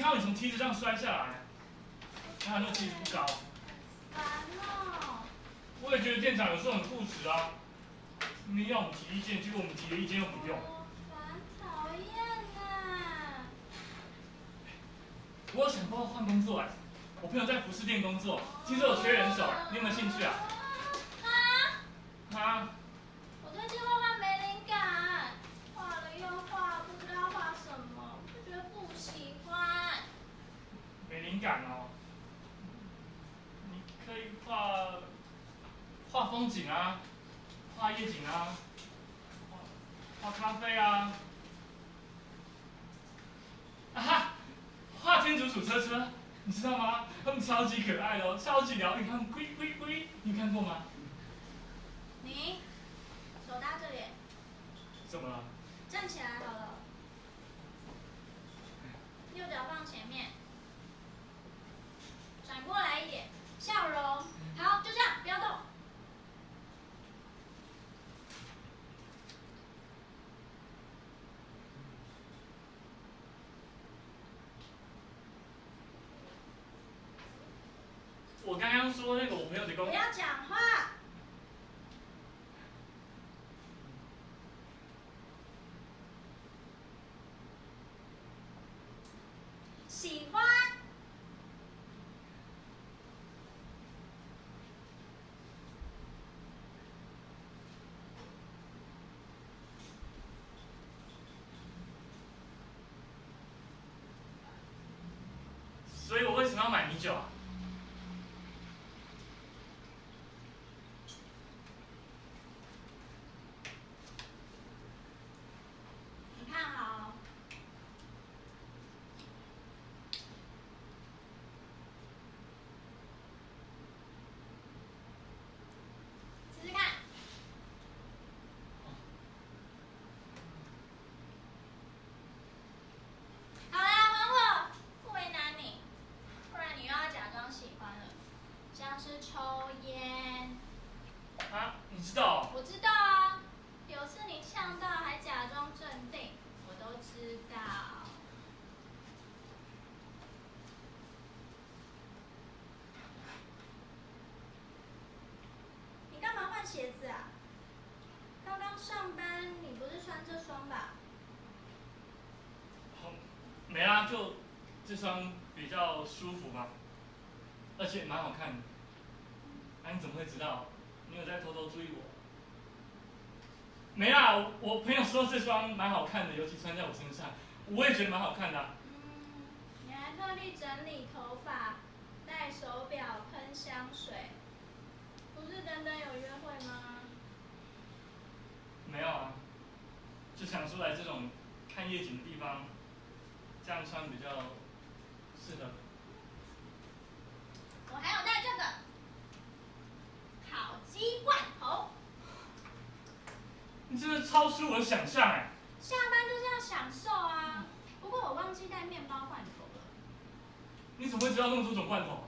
看到你从梯子上摔下来，那那梯子不高。烦哦。我也觉得店长有时候很固执啊，明明要我们提意见，结果我们提的意见又不用。烦讨厌呐！我有想过要换工作哎，我朋友在服饰店工作，听说有缺人手，你有没有兴趣啊？啊？我最近画画没灵感，画了又画，不知道画什么，就觉得不喜欢。没灵感哦。你可以画风景啊，画夜景啊，画咖啡啊。啊哈！画天竺鼠车车，你知道吗？他们超级可爱的哦，超级疗愈，他们龟龟龟，你看过吗？你手搭这里，怎么了？站起来好了，右脚放前面，转过来一点，笑容。好，就这样，不要动。我刚刚说那个我朋友的工，不要讲话。喜欢。所以我为什么要买米酒啊？你看好。试试看。好啦，还我，不为难你，不然你又要假装喜欢了，像是抽烟。啊，你知道？我知道啊，有次你呛到还假装镇定，我都知道。你干嘛换鞋子啊？刚刚上班你不是穿这双吧？没啦，就这双比较舒服嘛，而且蛮好看的。啊，你怎么会知道？你有在偷偷注意我？没啦，我朋友说这双蛮好看的，尤其穿在我身上，我也觉得蛮好看的啊。你还特地整理头发，戴手表，喷香水，不是等等有约会吗？没有啊，就想出来这种看夜景的地方，这样穿比较适合。我还有带这个烤鸡罐头。你真的超出我的想象哎！下班就是要享受啊！不过我忘记带面包罐头了。你怎么会知道那么多种罐头啊？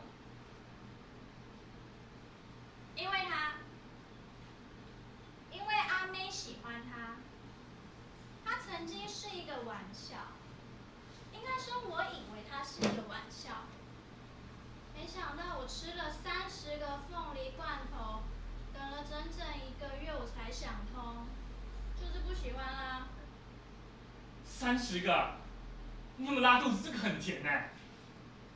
因为阿妹喜欢它。它曾经是一个玩笑，应该说我以为它是一个玩笑，没想到我吃了30个凤梨罐头，等了整整1个月我才想通，就是不喜欢啦。30个，你有没有拉肚子？这个很甜哎。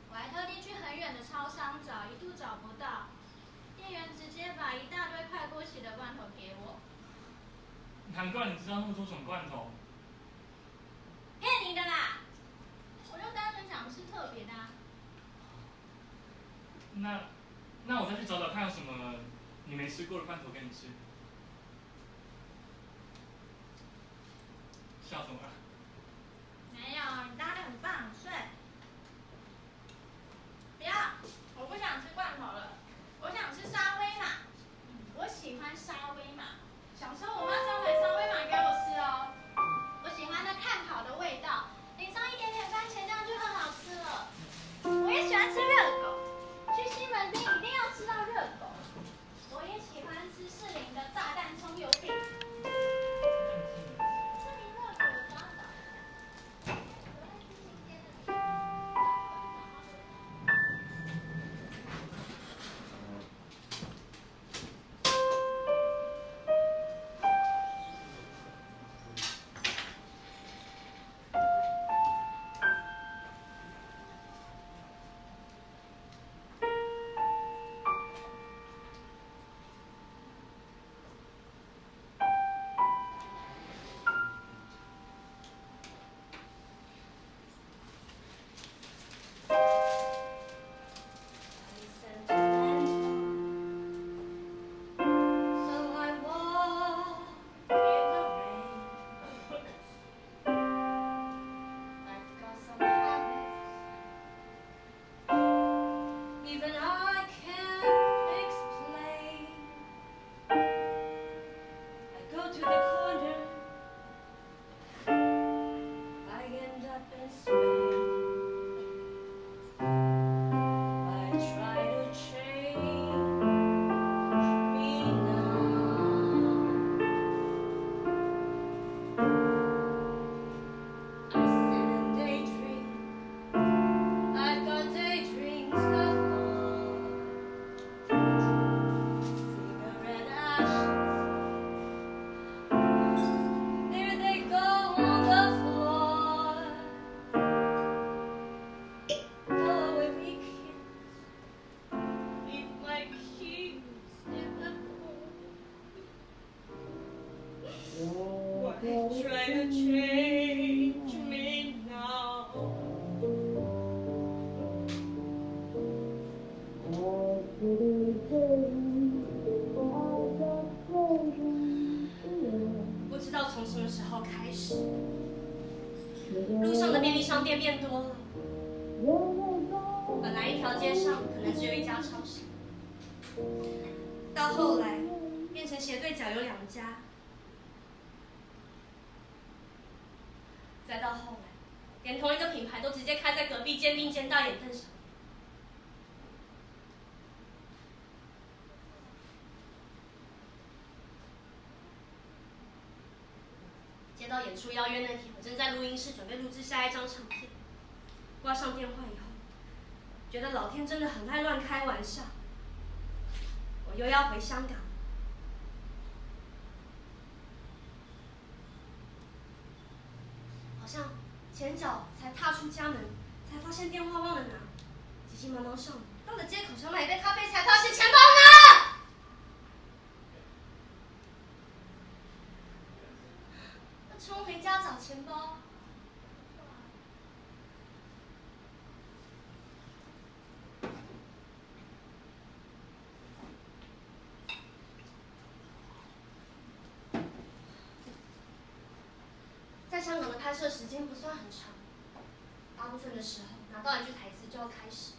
我还特地去很远的超商找，一度找不到，店员直接把一大堆快过期的罐头给我。难怪你知道那么多种罐头。骗你的啦！我就单纯想吃特别的啊。那我再去找找看有什么你没吃过的罐头给你吃。笑什么啊？没有，你搭的很棒，很顺。不要，我不想吃罐头了，我想吃沙威玛。我喜欢沙威玛，小时候我妈是要买沙威玛给我吃哦。我喜欢那炭烤的味道，淋上一点点番茄酱就很好吃了。我也喜欢吃热狗，去西门町一定要吃到热狗。我也喜欢吃士林的炸弹葱油饼。士林热狗有抓到。try to change me now.不知道从什么时候开始，路上的便利商店变多了。本来一条街上可能只有一家超市，到后来变成斜对角有2家，再到后来，连同一个品牌都直接开在隔壁肩并肩大眼瞪上。接到演出邀约那天，我正在录音室准备录制下一张唱片。挂上电话以后，觉得老天真的很爱乱开玩笑。我又要回香港，好像前脚才踏出家门，才发现电话忘了拿，急急忙忙上楼，到了街口想买一杯咖啡，才发现钱包呢。冲回家找钱包，在香港的拍摄时间不算很长，大部分的时候拿到一句台词就要开始，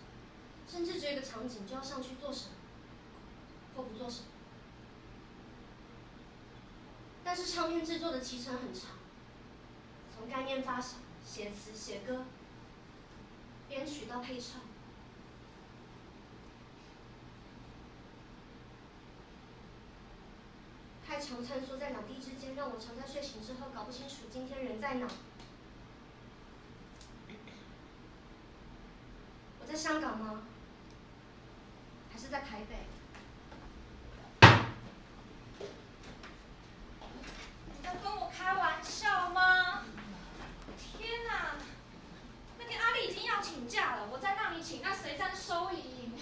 甚至只有一个场景就要上去做什么，或不做什么。但是唱片制作的期程很长，从概念发想、写词、写歌、编曲到配唱，太长穿梭在两地之间，让我常在睡醒之后搞不清楚今天人在哪。我在香港吗？还是在台北？你在跟我开玩笑吗？天哪！那天阿丽已经要请假了，我再让你请，那谁占收银？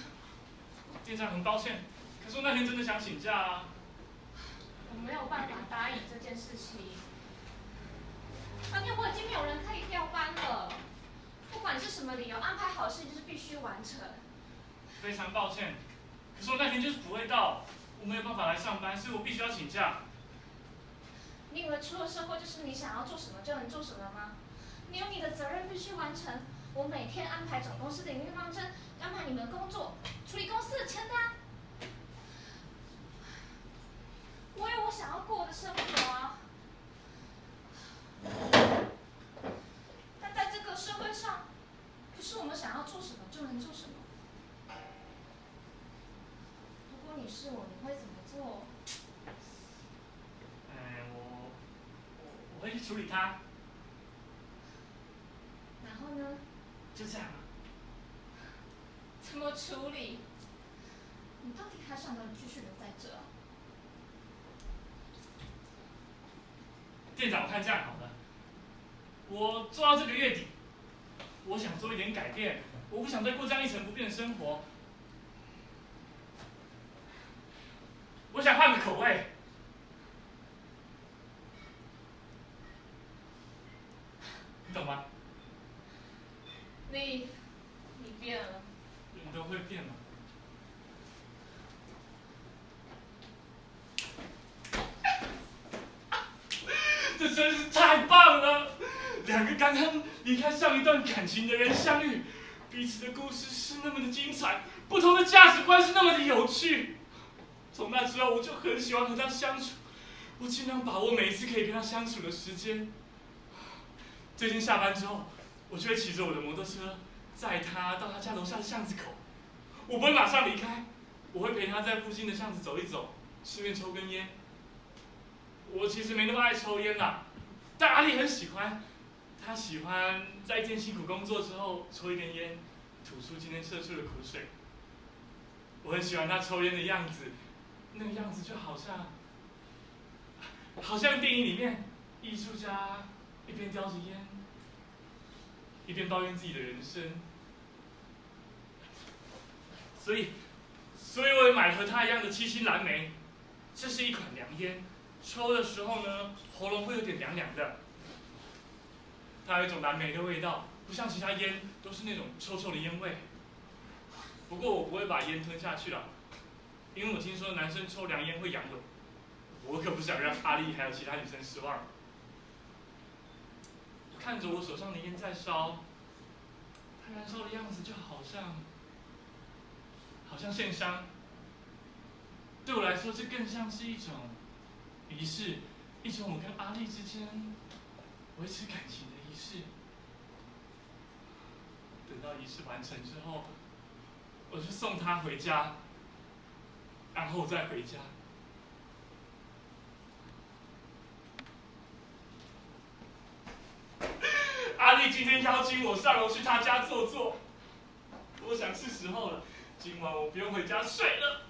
店长很抱歉，可是我那天真的想请假啊。我没有办法答应这件事情。那天我已经没有人可以调班了，不管是什么理由，安排好的事就是必须完成。非常抱歉，可是我那天就是不会到，我没有办法来上班，所以我必须要请假。你以为出了社会就是你想要做什么就能做什么吗？你有你的责任必须完成。我每天安排总公司的营运方针，安排你们的工作，处理公司的签单。我有我想要过的生活啊。但在这个社会上，不是我们想要做什么就能做什么。如果你是我，你会怎么做？我会去处理它。然后呢？就这样啊。怎么处理？你到底还想不想继续留在这？店长，我看这样好了，我做到这个月底，我想做一点改变，我不想再过这样一成不变的生活，我想换个口味。你懂吗？你变了。人都会变吗？这真是太棒了！两个刚刚离开上一段感情的人相遇，彼此的故事是那么的精彩，不同的价值观是那么的有趣。从那之后，我就很喜欢和他相处，我尽量把握每一次可以跟他相处的时间。最近下班之后，我就会骑着我的摩托车，载他到他家楼下的巷子口。我不会马上离开，我会陪他在附近的巷子走一走，顺便抽根烟。我其实没那么爱抽烟啦，但阿丽很喜欢。她喜欢在一天辛苦工作之后抽一根烟，吐出今天射出的苦水。我很喜欢她抽烟的样子，那个样子就好像电影里面艺术家一边叼着烟，一边抱怨自己的人生。所以我也买了和她一样的七星蓝莓，这是一款凉烟，抽的时候呢，喉咙会有点凉凉的。它有一种蓝莓的味道，不像其他烟都是那种臭臭的烟味。不过我不会把烟吞下去了，因为我听说男生抽凉烟会阳痿，我可不想让阿丽还有其他女生失望。看着我手上的烟在烧，它燃烧的样子就好像线香。对我来说，这更像是一种仪式，一种我跟阿丽之间维持感情的仪式。等到仪式完成之后，我就送她回家，然后再回家。阿丽今天邀请我上楼去她家坐坐，我想是时候了，今晚我不用回家睡了。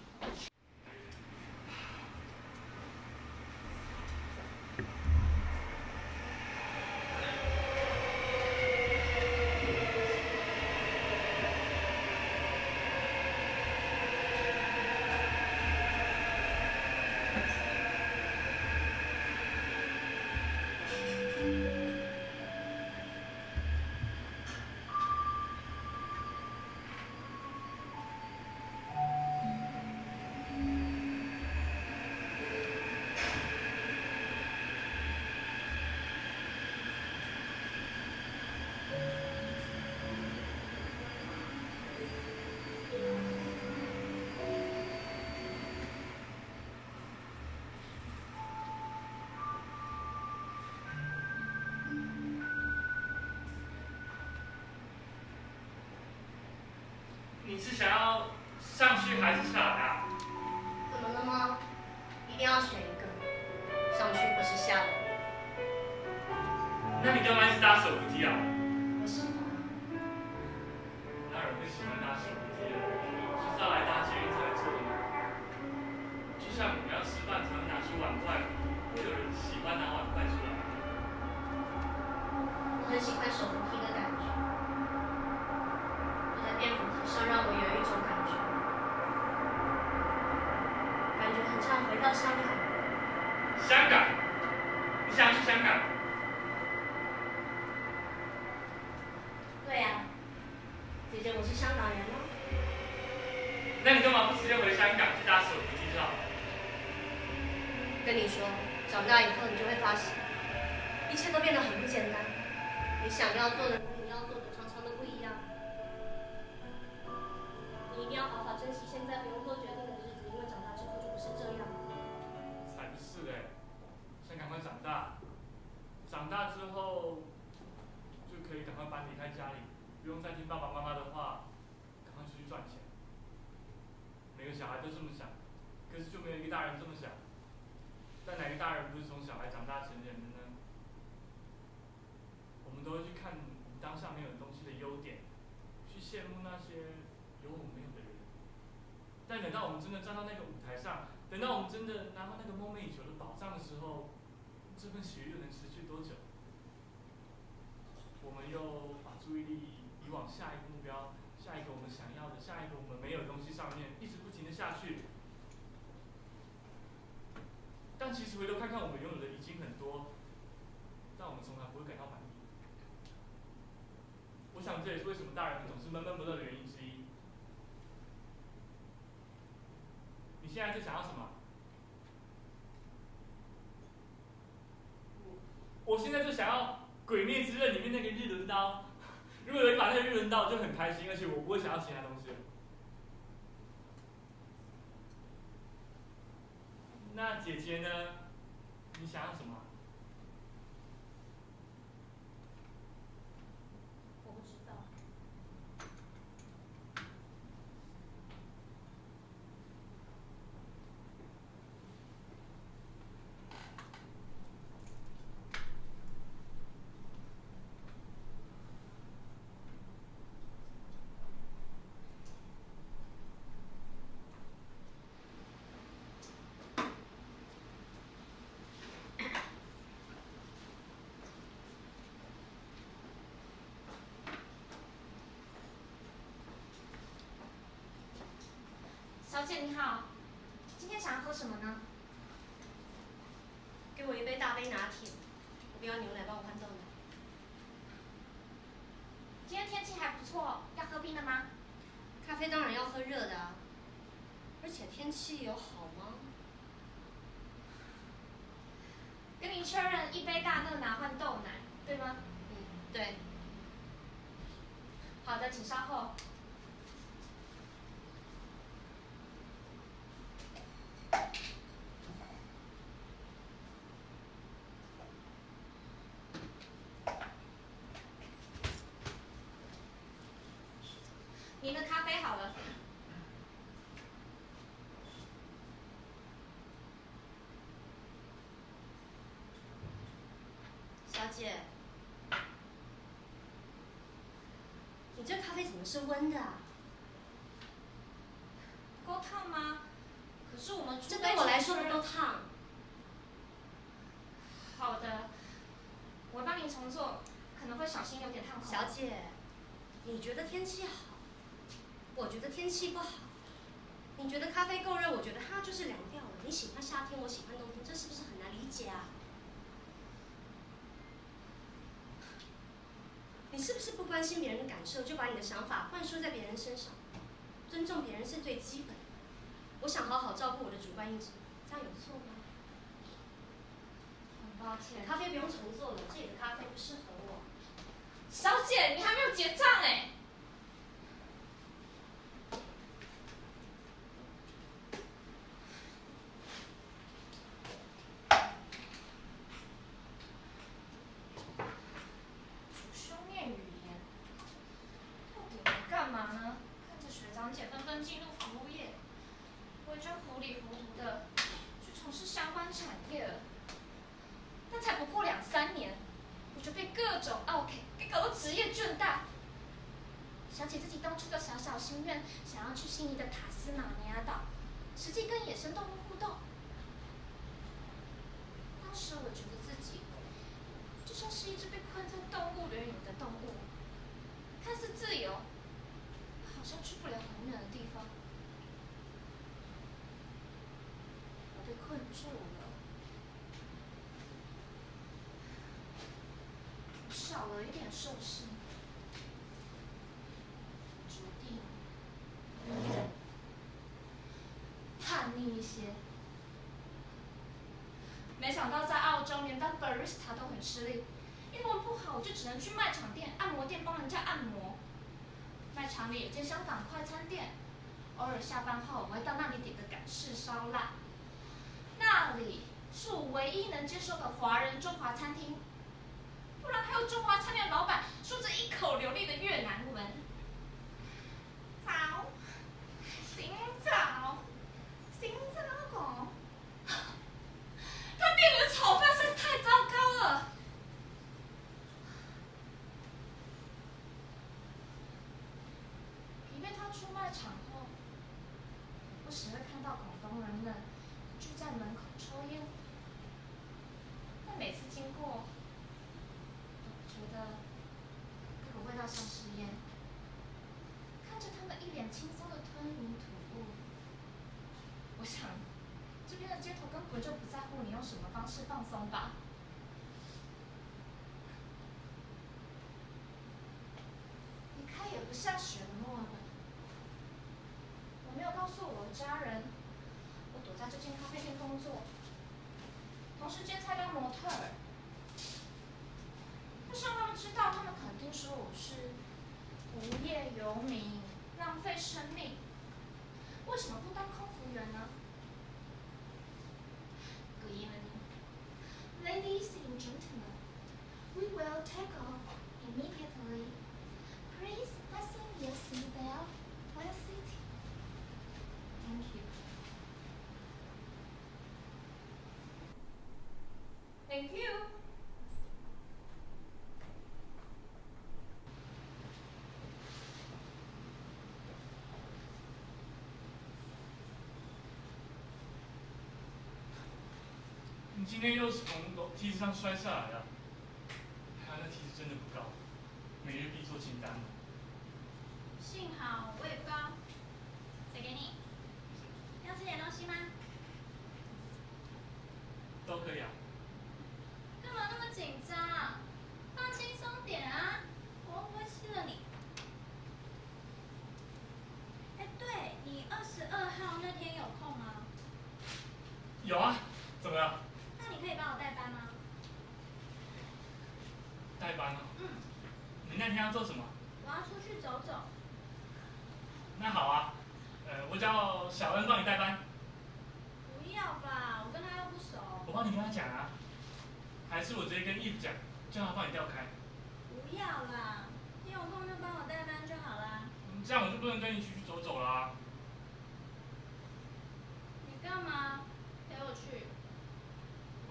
你是想要上去还是下来啊？怎么了吗？一定要选一个，上去或是下来。那你干嘛一直搭手扶梯啊？为什么？哪有人会喜欢搭手扶梯的？就是要来搭捷运才坐的吗？就像我们要吃饭才会拿出碗筷，会有人喜欢拿碗筷出来。我很喜欢手扶梯的感觉，坐在电扶梯上让我有一种感觉很像回到香港。香港？你想去香港？对呀、姐姐我是香港人哦。那你干嘛不直接回香港去搭手扶梯上？跟你说，长大以后你就会发现，一切都变得很不简单。你想要做的跟你要做的常常都不一样。你一定要好好珍惜现在不用做决定的日子，因为长大之后就不是这样。才不是嘞！先赶快长大，长大之后就可以赶快搬离开家里，不用再听爸爸妈妈的话，赶快出去赚钱。每个小孩都这么想，可是就没有一个大人这么想。但哪个大人不是从小孩长大成人的呢？我们都会去看当下没有东西的优点，去羡慕那些有我们没有的人。但等到我们真的站到那个舞台上，等到我们真的拿到那个梦寐以求的宝藏的时候，这份喜悦又能持续多久？我们又把注意力移往下一个目标，下一个我们想要的，下一个我们没有的东西上面，一直不停的下去。但其实回头看看，我们拥有的已经很多，但我们从来不会感到满意。我想这也是为什么大人们总是闷闷不乐的原因之一。你现在在想要什么？我现在就想要《鬼灭之刃》里面那个日轮刀。如果有一把那个日轮刀，我就很开心，而且我不会想要其他东西了。那姐姐呢？你想要什么？我不知道。小姐你好，今天想要喝什么呢？给我一杯大杯拿铁，我不要牛奶，帮我换豆奶。今天天气还不错，要喝冰的吗？咖啡当然要喝热的啊，而且天气有好吗？跟您确认一杯大热拿换豆奶，对吗？对。好的，请稍后。您的咖啡好了。小姐，你这咖啡怎么是温的啊？不够烫吗？可是我们这对我来说不够烫。好的，我帮您重做，可能会小心有点烫口。小姐，你觉得天气好，我觉得天气不好。你觉得咖啡够热，我觉得它就是凉掉了。你喜欢夏天，我喜欢冬天，这是不是很难理解啊？你是不是不关心别人的感受，就把你的想法灌输在别人身上？尊重别人是最基本的。我想好好照顾我的主观意志，这样有错吗？很抱歉，咖啡不用重做了，这里的咖啡不适合我。小姐，你还没有结账哎。书面语言，到底来干嘛呢？看着学长姐纷纷进入服务业，我就糊里糊涂的去从事相关产业了。但才不过2-3年，我就被各种OK给搞到职业倦怠。想起自己当初的小小心愿，想要去悉尼的塔斯马尼亚岛，实际跟野生动物互动。当时我觉得自己就像是一只被困在动物园里的动物，看似自由，好像去不了很远的地方。我被困住了，我少了一点兽性，决定叛逆一些。没想到在澳洲连当 barista 都很吃力，英文不好我就只能去卖场店、按摩店帮人家按摩。卖场里有间香港快餐店，偶尔下班后我会到那里点个港式烧腊。那里是我唯一能接受的华人中华餐厅，不然还有中华餐厅的老板说着一口流利的越南文。早，醒早，醒早狗。他店里的炒饭实在太糟糕了。疲惫他出卖场后，不时会看到广东人们聚在门口抽烟，但每次经过，都觉得那个味道像是烟。看着他们一脸轻松的吞云吐雾，我想，这边的街头根本就不在乎你用什么方式放松吧。离开也不像雪的墨尔本。我没有告诉我的家人，我躲在这间咖啡店工作，同时兼差当模特儿。要是让他们知道，他们肯定说我是无业游民，浪费生命。为什么不当空服员呢？ Good evening, ladies and gentlemen. We will take off immediately. Please fasten your seatbelt while sitting. Thank you. Thank you. 你今天又是从梯子上摔下来的，看来那梯子真的不高，每日必做清单。幸好我也不高。再给你。要吃点东西吗？都可以啊。代班哦。嗯，你那天要做什么？我要出去走走。那好啊，我叫小恩帮你代班。不要吧，我跟他又不熟。我帮你跟他讲啊，还是我直接跟 Eve 讲，叫他帮你调开。不要啦，你有空就帮我代班就好啦。这样我就不能跟你一起去走走啦。你干嘛陪我去？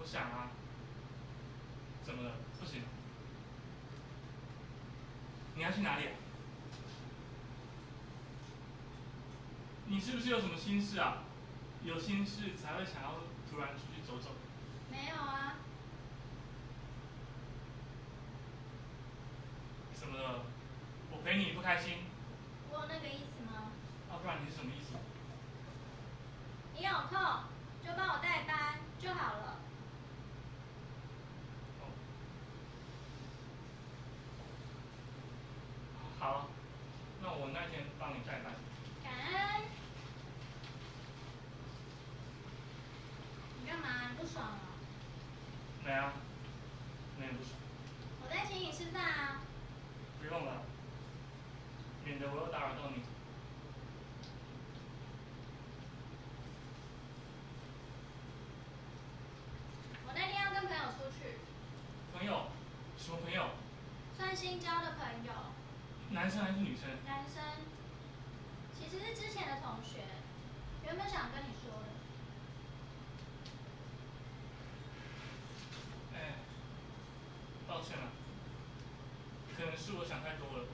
我想啊。怎么了？不行。你要去哪里啊？你是不是有什么心事啊？有心事才会想要突然出去走走。没有啊。怎么了？我陪你不开心？我有那个意思吗？不然你是什么意思？你有空就帮我代班就好了。好，那我那天帮你代班。感恩。你干嘛？不爽啊？没啊，没不爽。我在请你吃饭啊。不用了，免得我又打扰到你。我那天要跟朋友出去。朋友？什么朋友？算新交的朋友。男生还是女生？男生。其实是之前的同学，原本想跟你说的。抱歉了，可能是我想太多了。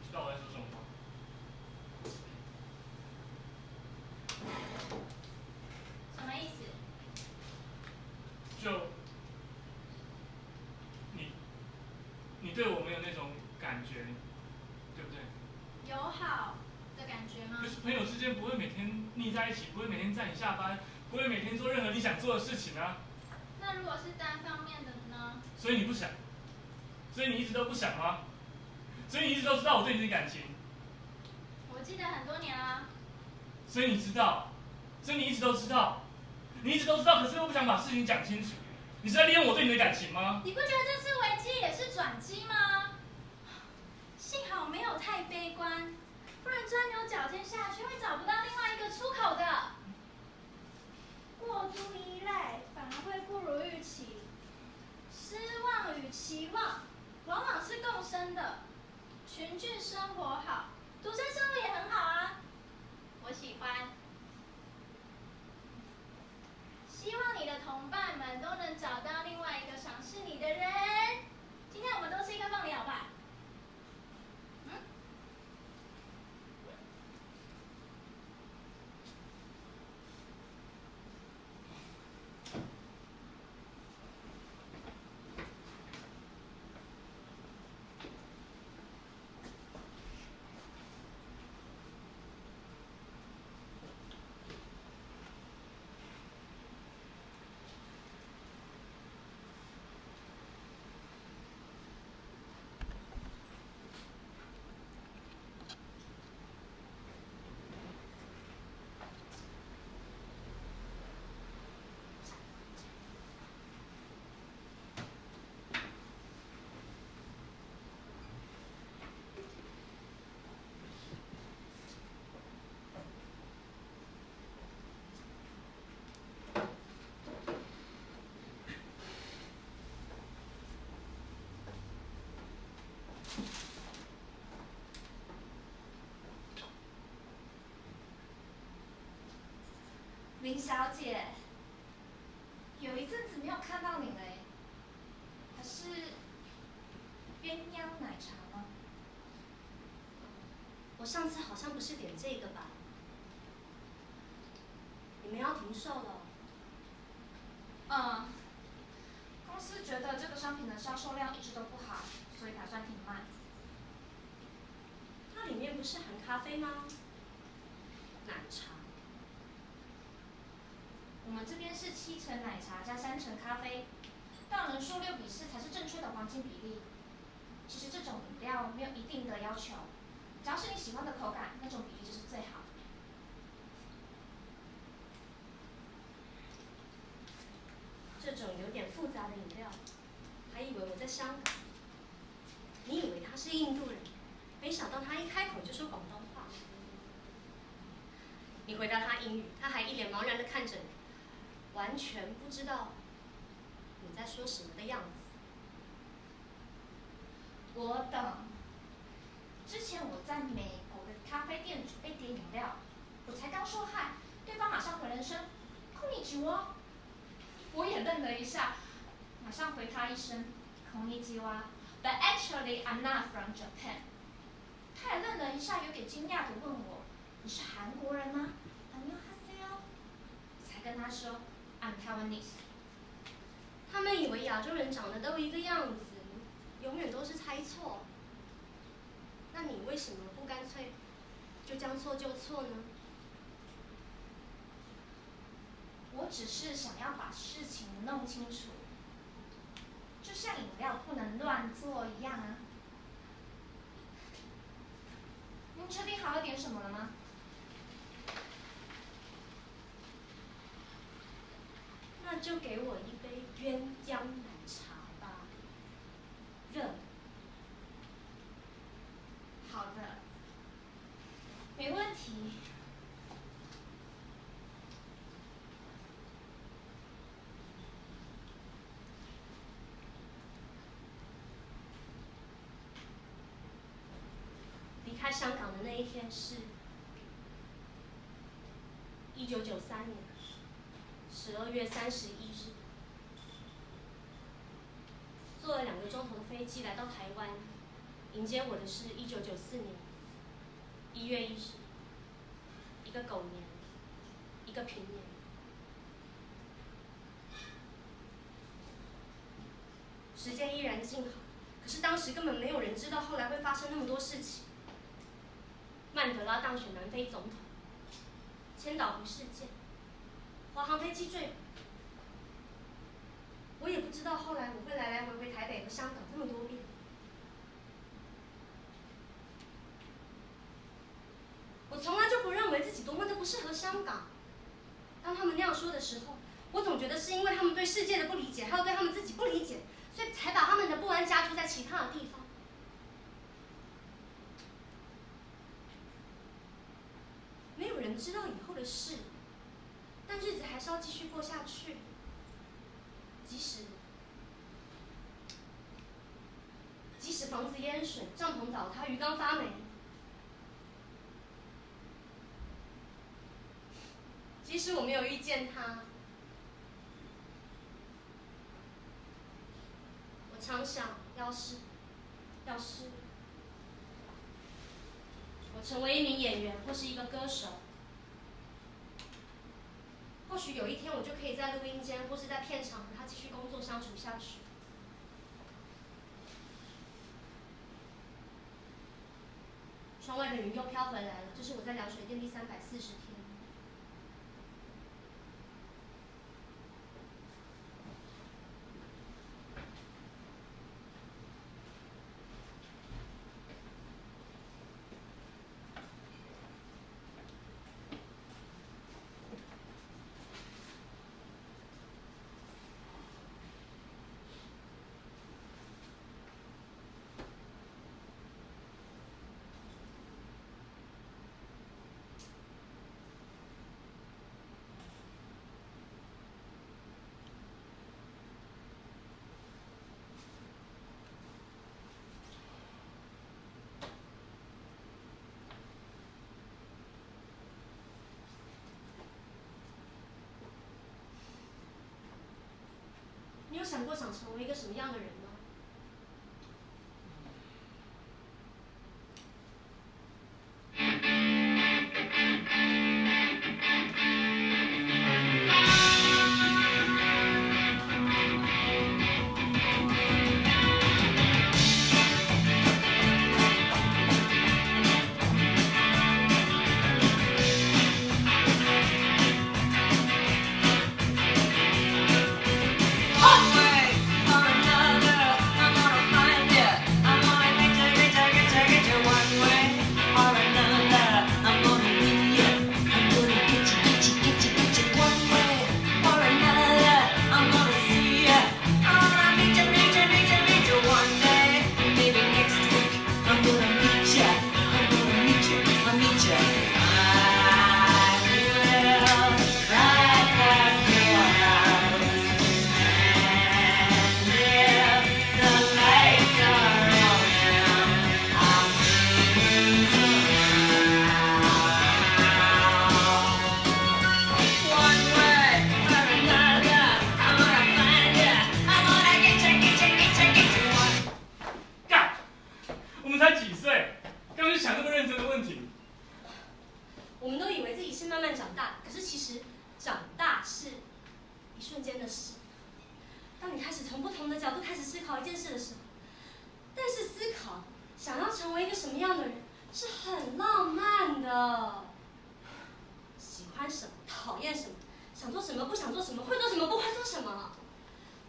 知道我在说什么吗？什么意思？就你对我没有那种感觉，对不对？友好的感觉吗？就是朋友之间不会每天腻在一起，不会每天载你下班，不会每天做任何你想做的事情啊。那如果是单方面的呢？所以你不想，所以你一直都不想吗？所以你一直都知道我对你的感情。我记得很多年啦。所以你知道，所以你一直都知道，你一直都知道，可是又不想把事情讲清楚。你是在利用我对你的感情吗？你不觉得这次危机也是转机吗？幸好没有太悲观，不然钻牛角尖下去会找不到另外一个出口的。过度依赖反而会不如预期，失望与期望往往是共生的。群聚生活好，独身生活也很好啊，我喜欢。希望你的同伴们都能找到另外一个赏识你的人。今天我们都吃一个凤梨，好不好？林小姐，有一阵子没有看到你嘞，还是鸳鸯奶茶吗？我上次好像不是点这个吧？你们要停售了？公司觉得这个商品的销售量一直都不好，所以打算停卖。它里面不是含咖啡吗？奶茶。我们这边是7成奶茶加3成咖啡，到人数6:4才是正确的黄金比例。其实这种饮料没有一定的要求，只要是你喜欢的口感，那种比例就是最好的。这种有点复杂的饮料，还以为我在在香港。你以为他是印度人，没想到他一开口就说广东话。你回答他英语，他还一脸茫然地看着你，完全不知道你在说什么的样子。我懂。之前我在美国的咖啡店准备点饮料，我才刚说嗨，对方马上回了声“こんにちは”，我也愣了一下，马上回他一声“こんにちは”。But actually, I'm not from Japan。他也愣了一下，有点惊讶地问我：“你是韩国人吗？”才跟他说 I'm Taiwanese。他们以为亚洲人长得都一个样子，永远都是猜错。那你为什么不干脆就将错就错呢？我只是想要把事情弄清楚，就像饮料不能乱做一样啊。您确定还要点什么了吗？那就给我一杯鸳鸯奶茶吧，热的。好的，没问题。离开香港的那一天是1993年12月31日，坐了2个钟头的飞机来到台湾，迎接我的是1994年1月1日，一个狗年，一个平年。时间依然静好，可是当时根本没有人知道后来会发生那么多事情。曼德拉当选南非总统，千岛湖事件，华航飞机坠毁。我也不知道后来我会来来回回台北和香港那么多遍。我从来就不认为自己多么的不适合香港。当他们那样说的时候，我总觉得是因为他们对世界的不理解，还有对他们自己不理解，所以才把他们的不安加注在其他的地方。没有人知道以后的事，但日子还是要继续过下去。即使房子淹水，帐篷倒塌，鱼缸发霉，即使我没有遇见他，我常想，要是我成为一名演员或是一个歌手，或许有一天我就可以在录音间或是在片场和他继续工作相处下去。窗外的云又飘回来了，这是我在凉水店第340天。你有想过想成为一个什么样的人吗？Away for another 思考一件事的时候，但是思考想要成为一个什么样的人是很浪漫的。喜欢什么，讨厌什么，想做什么，不想做什么，会做什么，不会做什么。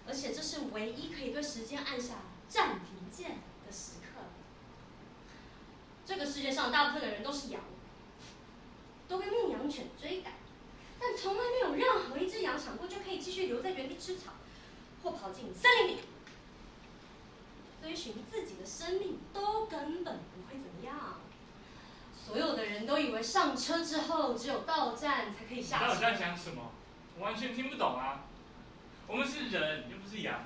而且这是唯一可以对时间按下暂停键的时刻。这个世界上大部分的人都是羊，都被牧羊犬追赶，但从来没有任何一只羊想过就可以继续留在原地吃草，或跑进森林里，追寻自己的生命，都根本不会怎么样。所有的人都以为上车之后只有到站才可以下车。你到底在讲什么？我完全听不懂啊！我们是人，又不是羊，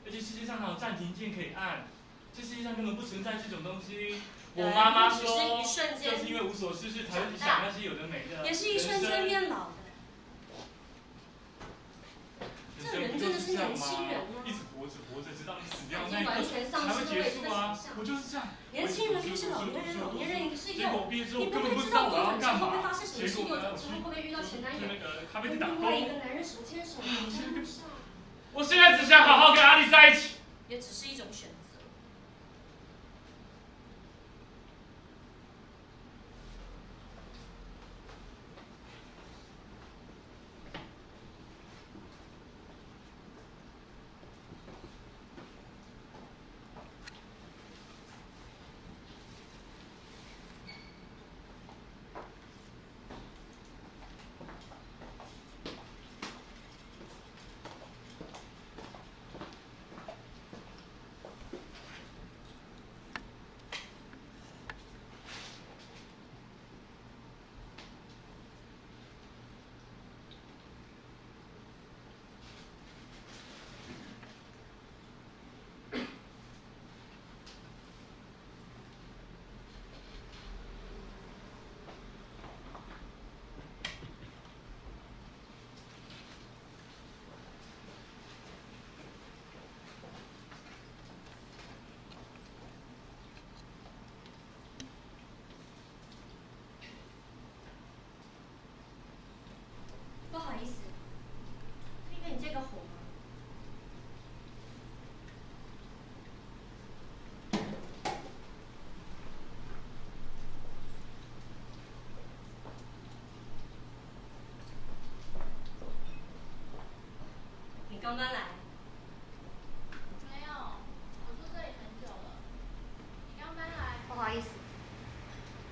而且世界上哪有暂停键可以按？这世界上根本不存在这种东西。我妈妈说，就是因为无所事事才会去想那些有的没的。也是一瞬间变老的。这人真的是年轻人啊！一直活着活着，直到你死掉已经完全丧失了未知的想象。我就是这样。年轻人就是老年人，老年人是结果毕业之后你根本不知不会知道道我要干嘛。会发生什么事，幼长之后会不会遇到前男友，跟另外一个男人手牵手走在路上。我现在只想好好跟阿丽在一起。也只是一种选择。不好意思，可以跟你借个火吗？你刚搬来？没有，我住这里很久了。你刚搬来？不好意思。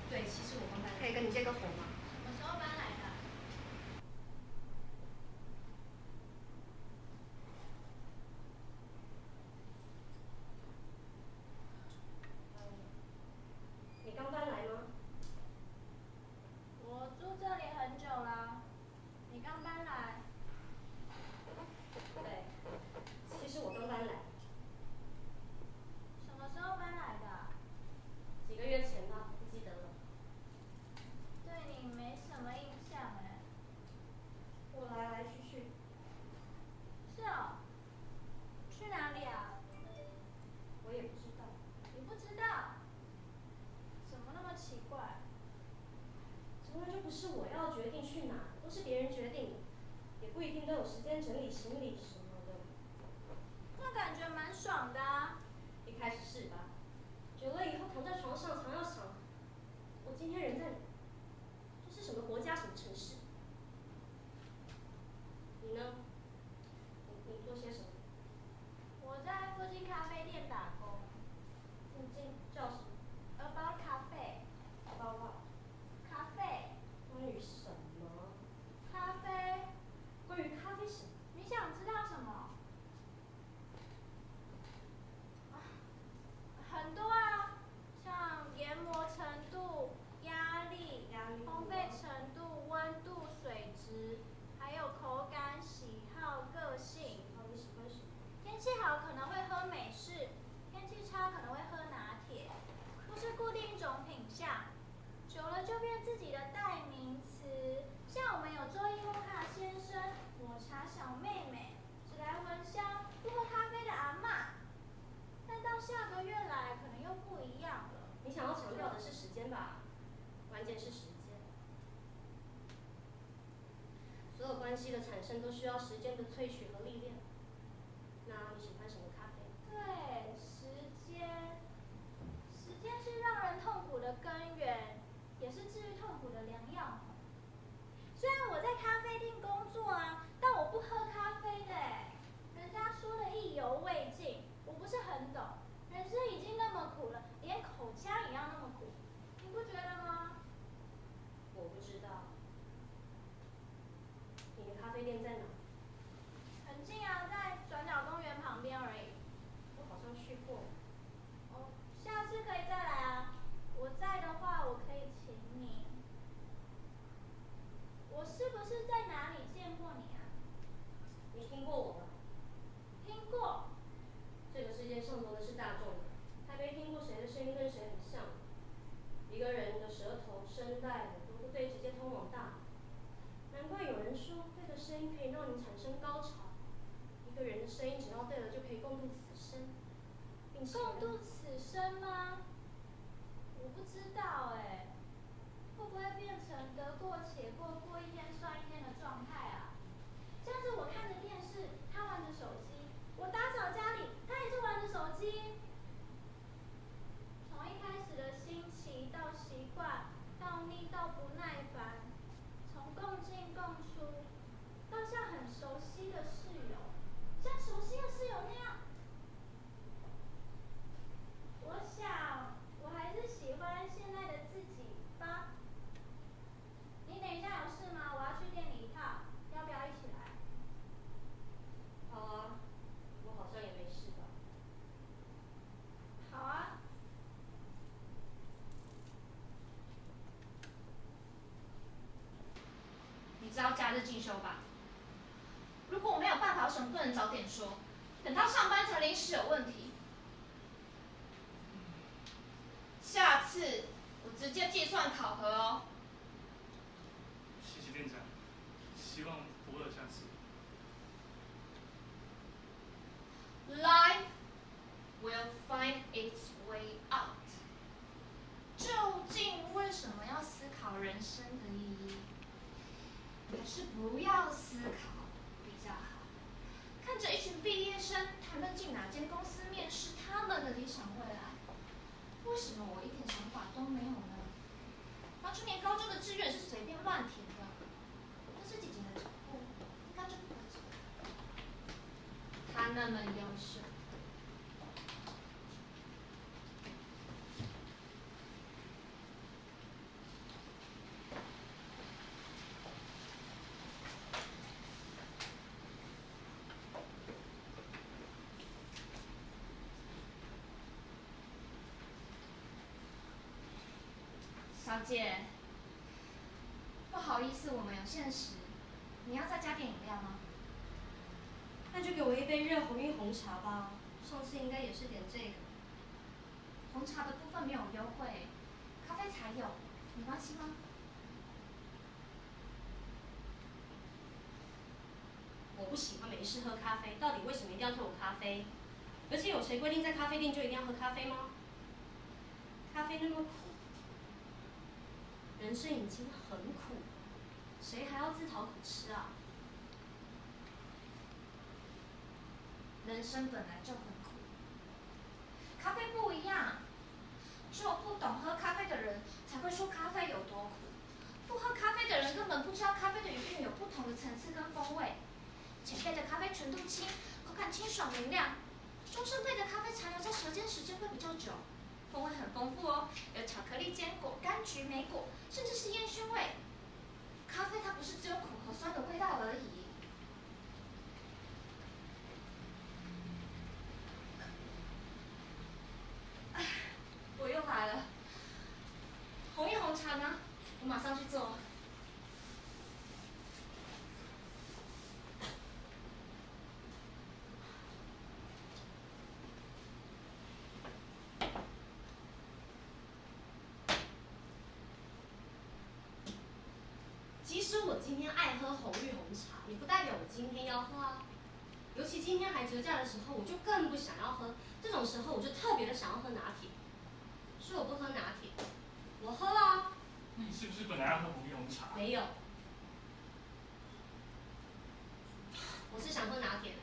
对，其实我刚搬来，可以跟你借个火吗？什么时候搬来的？你刚搬来吗？我住这里很久了。你刚搬来？对，其实我刚搬来，什么时候搬来的？几个月前吧，不记得了。对你没什么印象哎。我来来去去。是哦。去哪里啊？我也不知道。你不知道？怎么那么奇怪？从来就不是我要决定去哪，都是别人决定的，也不一定都有时间整理行李什么的。那感觉蛮爽的啊。一开始是吧？久了以后躺在床上常要想，我今天人在哪？这是什么国家，什么城市？你呢？你做些什么？我在附近咖啡店打工。附近叫什么？About Cafe。包包？咖啡。关于什么？咖啡。关于咖啡什么？你想知道什么？很多啊，像研磨程度、压力、烘焙程度、温度、水质，还有口感、喜好、个性。你喜欢什么？天气好可能会喝美式，天气差可能会喝拿铁，不是固定一种品相，久了就变自己的代名词。像我们有周易摩卡先生、抹茶小妹妹、只来闻香不喝咖啡的阿嬷，但到下个月来可能又不一样了。你想要强调的是时间吧？关键是时间。所有关系的产生都需要时间的萃取和历练。那你喜欢什么咖啡？对个人的声音只要对了就可以共度此生，并且共度此生吗？我不知道哎，会不会变成得过且过，过一天算一天的状态啊？像是我看着电视，他玩着手机；我打扫家里，他也是玩着手机。从一开始的新奇到习惯，到腻到不耐烦，从共进共出，到像很熟悉的室友，像熟悉的室友那样。我想，我还是喜欢现在的自己吧。你等一下有事吗？我要去店里一趟，要不要一起来？好啊，我好像也没事吧。好啊。你知道假日进修吧？如果我没有办法，为什么不能早点说？等到上班才临时有问题。下次我直接计算考核哦。谢谢店长，希望不会有下次。Life will find its way out。究竟为什么要思考人生的意义？还是不要思考比较好？看着一群毕业生谈论进哪间公司面试他们的理想未来，为什么我一点想法都没有呢？当初连高中的志愿是随便乱填的，但是姐姐的脚步应该就不会走。她那么优秀。小姐，不好意思，我们有限时，你要再加点饮料吗？那就给我一杯热红玉红茶吧，上次应该也是点这个。红茶的部分没有优惠，咖啡才有，没关系吗？我不喜欢没事喝咖啡，到底为什么一定要推我咖啡？而且有谁规定在咖啡店就一定要喝咖啡吗？咖啡那么苦，人生已经很苦，谁还要自讨苦吃啊？人生本来就很苦，咖啡不一样，只有不懂喝咖啡的人才会说咖啡有多苦。不喝咖啡的人根本不知道咖啡的语韵有不同的层次跟风味。浅焙的咖啡纯度轻，口感清爽明亮；中深焙的咖啡残留在舌尖时间会比较久，风味很丰富哦，有巧克力、坚果、柑橘、莓果，甚至是烟熏味。咖啡它不是只有苦和酸的味道而已。我又来了，红玉红茶呢？我马上去做。即使我今天爱喝红玉红茶，也不代表我今天要喝啊。尤其今天还折价的时候，我就更不想要喝。这种时候，我就特别的想要喝拿铁。是我不喝拿铁，我喝啊。那你是不是本来要喝红玉红茶？没有，我是想喝拿铁的。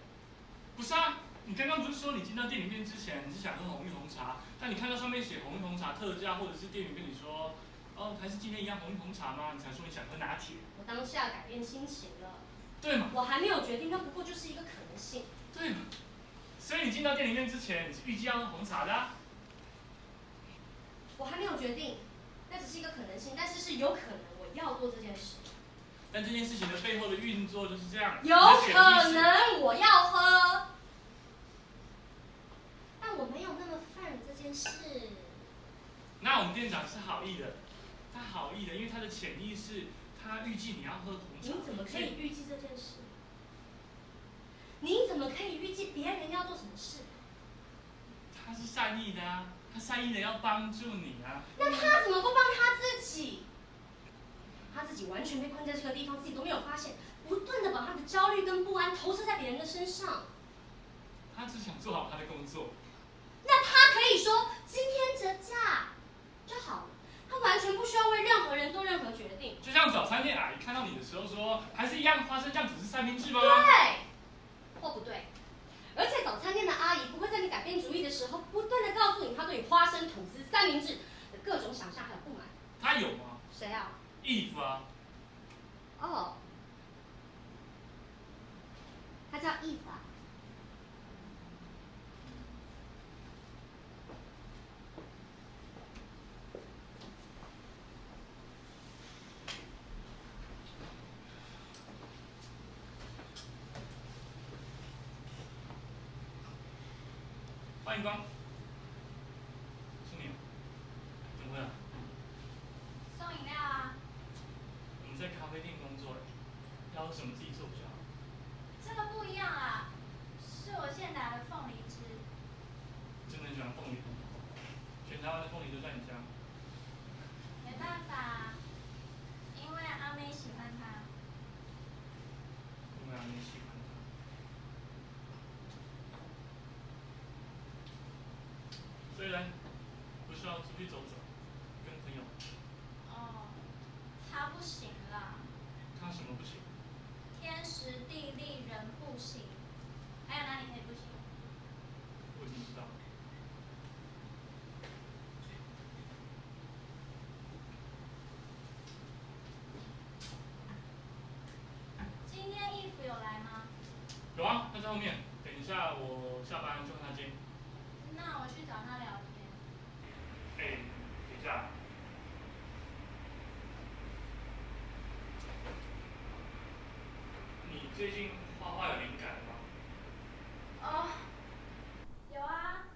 不是啊，你刚刚不是说你进到店里面之前你是想喝红玉红茶，但你看到上面写红玉红茶特价，或者是店员跟你说，哦，还是今天一样红玉红茶吗？你才说你想喝拿铁。我当下改变心情了。对嘛？我还没有决定，那不过就是一个可能性。对嘛？所以你进到店里面之前，你是预计要喝红茶的啊。我还没有决定，那只是一个可能性，但是是有可能我要做这件事。但这件事情的背后的运作就是这样。有可能我要喝，但我没有那么犯这件事。那我们店长是好意的，他好意的，因为他的潜意识，他预计你要喝红茶。你怎么可以预计这件事？你怎么可以预计别人要做什么事？他是善意的啊，他善意的要帮助你啊。那他怎么不帮他自己？他自己完全被困在这个地方，自己都没有发现，不断的把他的焦虑跟不安投射在别人的身上。他只想做好他的工作。那他可以说今天折价就好了，他完全不需要为任何人做任何决定。就像早餐店阿姨看到你的时候说，还是一样花生酱只是三明治吗？对，或不对。而且早餐店的阿姨不会在你改变主意的时候，不断的告诉你她对于花生、吐司、三明治的各种想象还有不满。他有吗？谁啊？义父啊。哦，他叫义父啊。欢迎光。是你啊？怎么了？送饮料啊。我们在咖啡店工作，要什么自己做就好。这个不一样啊，是我现打的凤梨汁。真的很喜欢凤梨，全台湾的凤梨都在你家。没办法，因为阿妹喜欢它。因为你喜欢它。虽然不是要出去走走，跟朋友。哦，他不行啦。他什么不行？天时地利人不行，还有哪里可以不行？我已经知道了。今天义父有来吗？有啊，他在后面。等一下我下班就跟他接。那我去找他聊天。哎，等一下。你最近画画有灵感了吗？哦，有啊。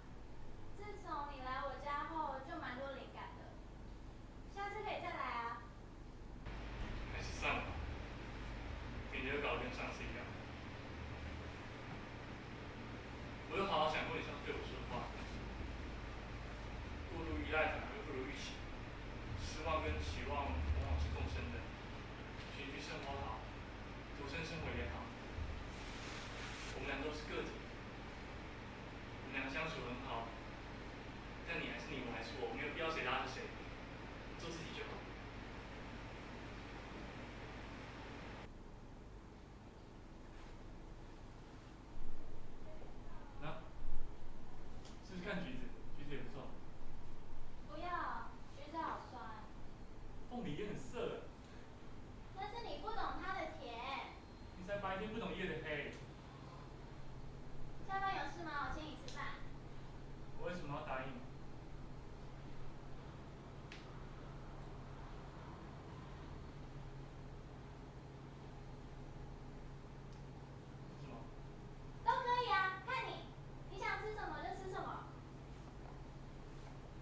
自从你来我家后，就蛮多灵感的。下次可以再来啊。还是算了吧，感觉搞得跟上次一样。我有好好想过你这样对我说的话。过度依赖反而会不如预期，失望跟期望往往是共生的。循序生活好，独身生活也好。我们俩都是个体，我们俩相处很好，但你还是你，我还是我，没有必要谁拉着谁，做自己就好。那，试试看橘子，橘子也不错。不要，橘子好酸。凤梨也很涩。但是你不懂它的甜。你才白天不懂夜的黑。下班有事吗？我请你吃饭。我为什么要答应？什么？都可以啊，看你，你想吃什么就吃什么。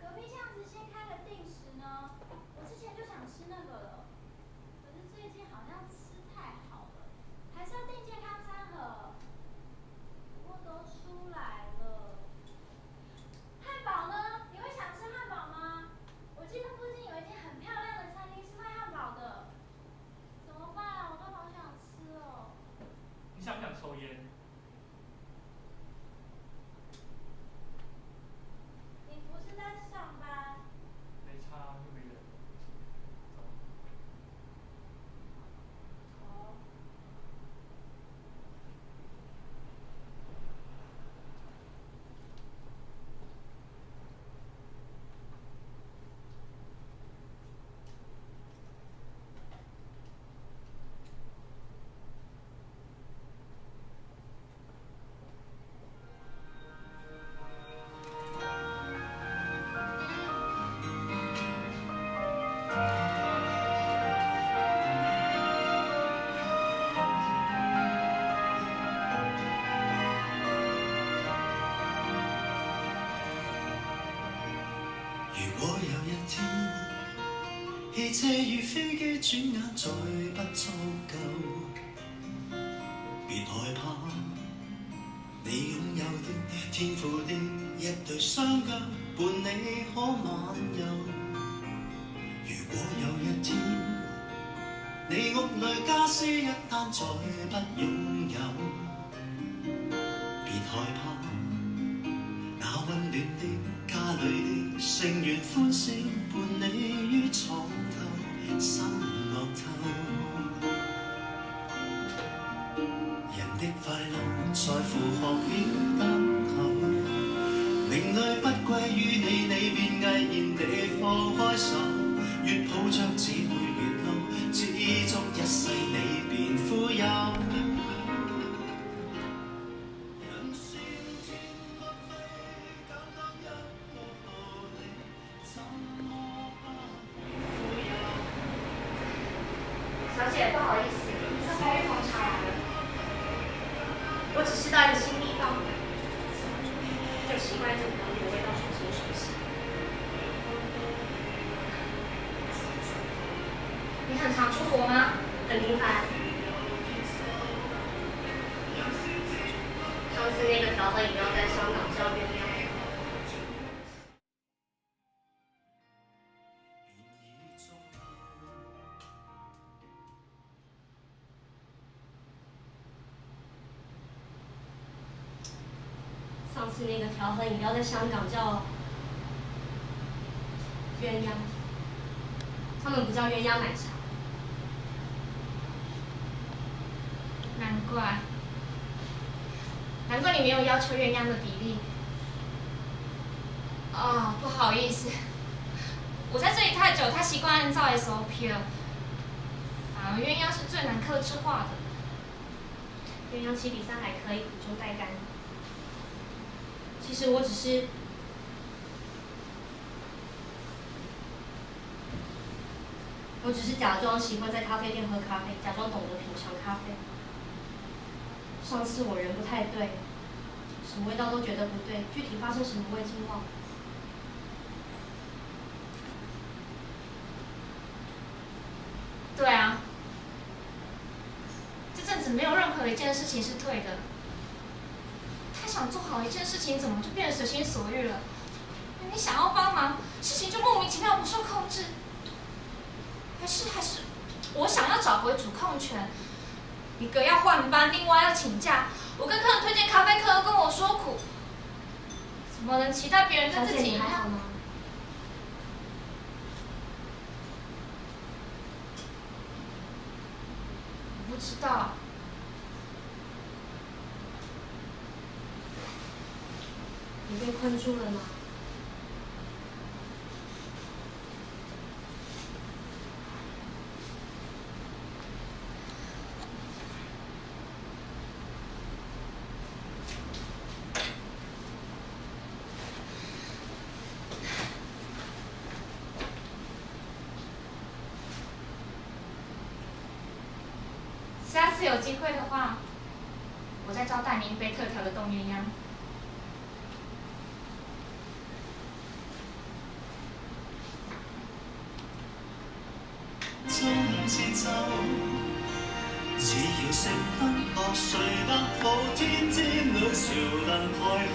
隔壁巷子新开的定时呢，我之前就想吃那个了，可是最近好像吃太好了，还是要订健康餐盒。不过都出来了。汉堡呢？你会想吃汉堡吗？我记得附近有一间很漂亮的餐厅是卖汉堡的。怎么办啊？我都好想吃哦。你想不想抽烟？你不是在上班？没差，又没人。走。哦。如果有一天，汽車與飛機轉眼再不足夠，別害怕，你擁有的天賦的一對雙腳，伴你可漫遊。如果有一天，你屋裏家私一單再不擁有，別害怕。願歡笑伴你於床頭，心樂透。人的快樂在乎學曉等候，名淚不歸於你，你便毅然地放開手，越抱着只會越嬲，知足一世你便富有。小姐，不好意思，这风雨红茶来了。我只是到一个新地方，就习惯这里当地的味道，重新熟悉。你很常出国吗？很频繁。上次那个调和饮料在香港叫鸳鸯。上次那个调和饮料在香港叫鸳鸯，他们不叫鸳鸯奶茶。难怪你没有要求鸳鸯的比例。哦，不好意思，我在这里太久，太习惯按照 SOP 了。反而鸳鸯是最难客制化的。鸳鸯7比3还可以，苦中带甘。其实我只是假装习惯在咖啡店喝咖啡，假装懂得品尝咖啡。上次我人不太对，什么味道都觉得不对，具体发生什么我已经忘了。对啊，这阵子没有任何一件事情是对的。太想做好一件事情，怎么就变得随心所欲了？你想要帮忙，事情就莫名其妙不受控制。还是我想要找回主控权。一个要换班，另外要请假。我跟客人推荐咖啡，客人跟我说苦。怎么能期待别人对自己一样？小姐，你还好吗？我不知道。你被困住了吗？下次有机会的话，我再招待你一杯特调的冻鸳鸯。節奏，只要食得落，睡得好，天天裏潮能開口，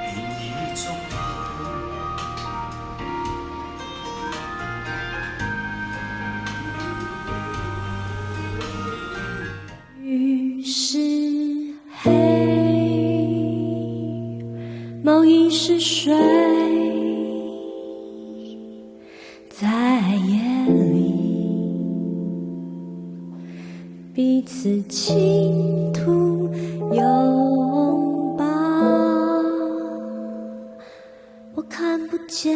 便已足夠。雨是黑，毛衣是水。在夜里，彼此倾吐拥抱。我看不见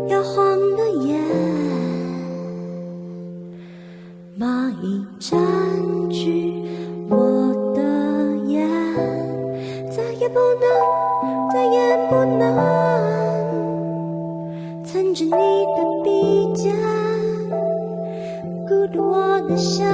摇晃的眼，蚂蚁占据我的眼，再也不能。蹭着你的鼻尖，孤独我的想